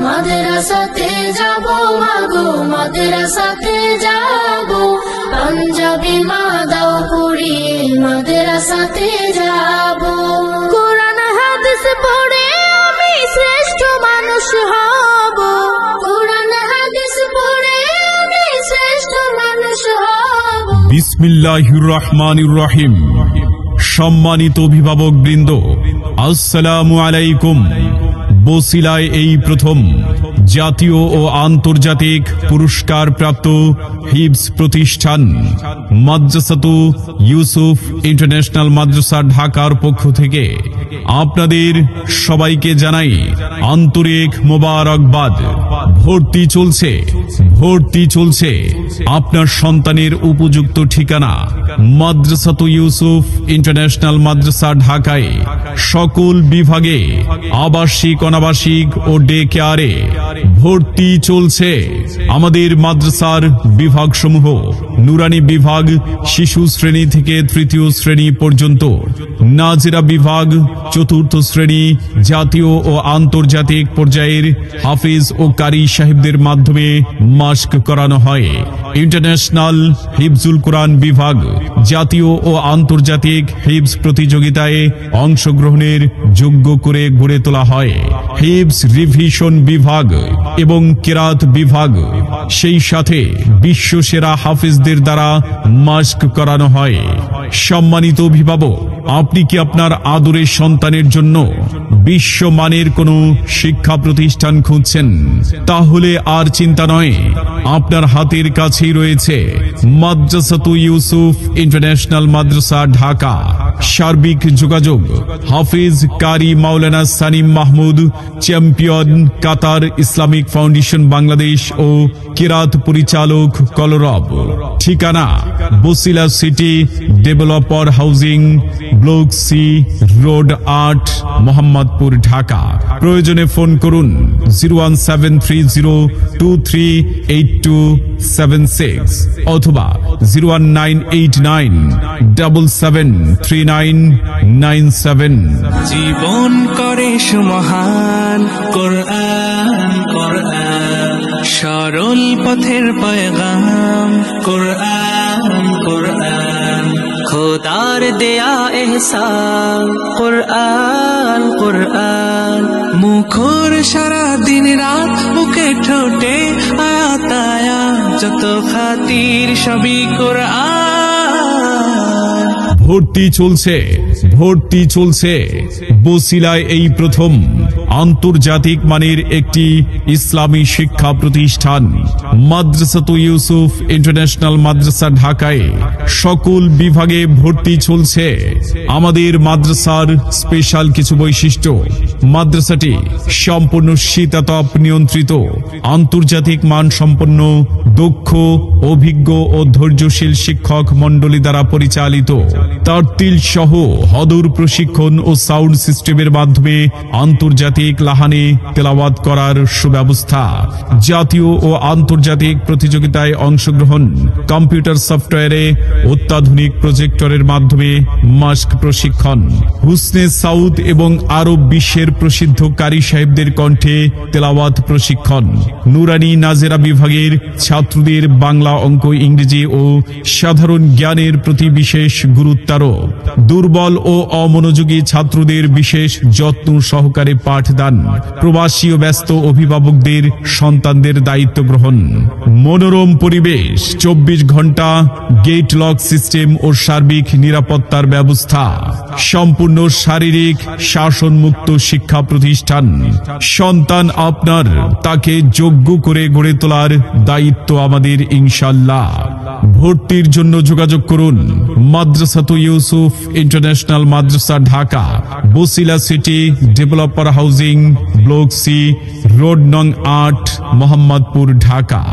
মাদ্রাসাতে যাবো মাগো মাদ্রাসাতে যাবো, পাঞ্জাবি মা দাও পড়িয়ে মাদ্রাসাতে যাবো। কোরআন হাদিস পড়ে আমি শ্রেষ্ঠ মানুষ হব, কোরআন হাদিস পড়ে আমি শ্রেষ্ঠ মানুষ হব। বিসমিল্লাহির রহমানির রহিম। সম্মানিত অভিভাবক বৃন্দ, আসসালামু আলাইকুম। বসিলায় এই প্রথম জাতীয় ও আন্তর্জাতিক পুরস্কার প্রাপ্ত হিফজ প্রতিষ্ঠান মাদ্রাসাতু ইউসুফ ইন্টারন্যাশনাল মাদ্রাসা ঢাকার পক্ষ থেকে আপনাদের সবাইকে জানাই আন্তরিক মোবারকবাদ। ভর্তি চলছে, ভর্তি চলছে। আপনার সন্তানের উপযুক্ত ঠিকানা মাদ্রাসাতু ইউসুফ ইন্টারন্যাশনাল মাদ্রাসা ঢাকায় সকল বিভাগে আবাসিক, অনাবাসিক ও ডে কেয়ারে ভর্তি চলছে। আমাদের মাদ্রাসার বিভাগসমূহ নুরানি বিভাগ শিশু শ্রেণী থেকে তৃতীয় শ্রেণী পর্যন্ত, নাজিরা বিভাগ চতুর্থ শ্রেণী, জাতীয় ও আন্তর্জাতিক পর্যায়ের হাফিজ ও কারি সাহেবদের মাধ্যমে মাস্ক করানো হয়। ইন্টারন্যাশনাল হিফজুল কোরআন বিভাগ জাতীয় ও আন্তর্জাতিক হিফজ প্রতিযোগিতায় অংশগ্রহণের যোগ্য করে গড়ে তোলা হয়। হিফজ রিভিশন বিভাগ এবং কিরাত বিভাগ, সেই সাথে বিশ্বসেরা হাফিজদের দ্বারা মাস্ক করানো হয়। সম্মানিত অভিভাবক, আপনি কি আপনার আদরের সন্তানের জন্য বিশ্বমানের কোনো শিক্ষা প্রতিষ্ঠান খুঁজছেন? তাহলে আর চিন্তা নয়, আপনার হাতের কাছেই রয়েছে মাদ্রাসাতু ইউসুফ ইন্টারন্যাশনাল মাদ্রাসা ঢাকা। সার্বিক যোগাযোগ Hafiz Qari Maulana Sanim Mahmud, champion Qatar Islamic foundation Bangladesh ও কিরাত পরিচালক কলরব। ঠিকানা Basila city developer housing, block C, road ৮, Mohammadpur, Dhaka. প্রয়োজনে ফোন করুন 01730238276 অথবা 01989773997। জীবন করে সুমহান কোরআন, কোরআন সরল পথের পয়গাম, কোরআন, কোরআন খোদার দেয়া এহসান, কোরআন, কোরআন মুখর সারা দিন রাত, বুকে ঠোঁটে আয়াত আয়াত, যত খাতির সবই কোরআন। ভর্তি চলছে, ভর্তি চলছে। বসিলায় এই প্রথম আন্তর্জাতিক মানের একটি ইসলামী শিক্ষা প্রতিষ্ঠান মাদ্রাসাতু ইউসুফ ইন্টারন্যাশনাল মাদ্রাসা ঢাকায় সকল বিভাগে ভর্তি চলছে। আমাদের মাদ্রাসার স্পেশাল কিছু বৈশিষ্ট্য: মাদ্রাসাটি সম্পূর্ণ শীতাতপ নিয়ন্ত্রিত, আন্তর্জাতিক মান সম্পন্ন, দক্ষ, অভিজ্ঞ ও ধৈর্যশীল শিক্ষক মণ্ডলী দ্বারা পরিচালিত। তারতিল সহ হদুর প্রশিক্ষণ ও সাউন্ড সিস্টেমের মাধ্যমে আন্তর্জাতিক লাহানে তেলাওয়াত করার সুব্যবস্থা। জাতীয় ও আন্তর্জাতিক প্রতিযোগিতায় অংশগ্রহণ। কম্পিউটার সফটওয়্যারে অত্যাধুনিক প্রজেক্টরের মাধ্যমে মাস্ক প্রশিক্ষণ। হুসনে সাউদ এবং আরব বিশ্বের প্রসিদ্ধ কারি সাহেবদের কণ্ঠে তেলাওয়াত প্রশিক্ষণ। নুরানি নাজেরা বিভাগের ছাত্রদের বাংলা, অঙ্ক, ইংরেজি ও সাধারণ জ্ঞানের প্রতি বিশেষ গুরুত্বারোপ। দুর্বল ও অমনোযোগী ছাত্রদের বিশেষ যত্ন সহকারে পাঠদান। প্রবাসী ও ব্যস্ত অভিভাবকদের সন্তানদের দায়িত্ব গ্রহণ। মনোরম পরিবেশ, 24 ঘন্টা গেট লক সিস্টেম ও সার্বিক নিরাপত্তার ব্যবস্থা। সম্পূর্ণ শারীরিক শাসনমুক্ত শিক্ষা প্রতিষ্ঠান। সন্তান আপনার, তাকে যোগ্য করে গড়ে তোলার দায়িত্ব আমাদের ইনশাআল্লাহ। ভর্তির জন্য যোগাযোগ করুন Madrasatu Yusuf international Madrasa Dhaka, Basila city developer housing, block C, road নং ৮, মোহাম্মদপুর, ঢাকা।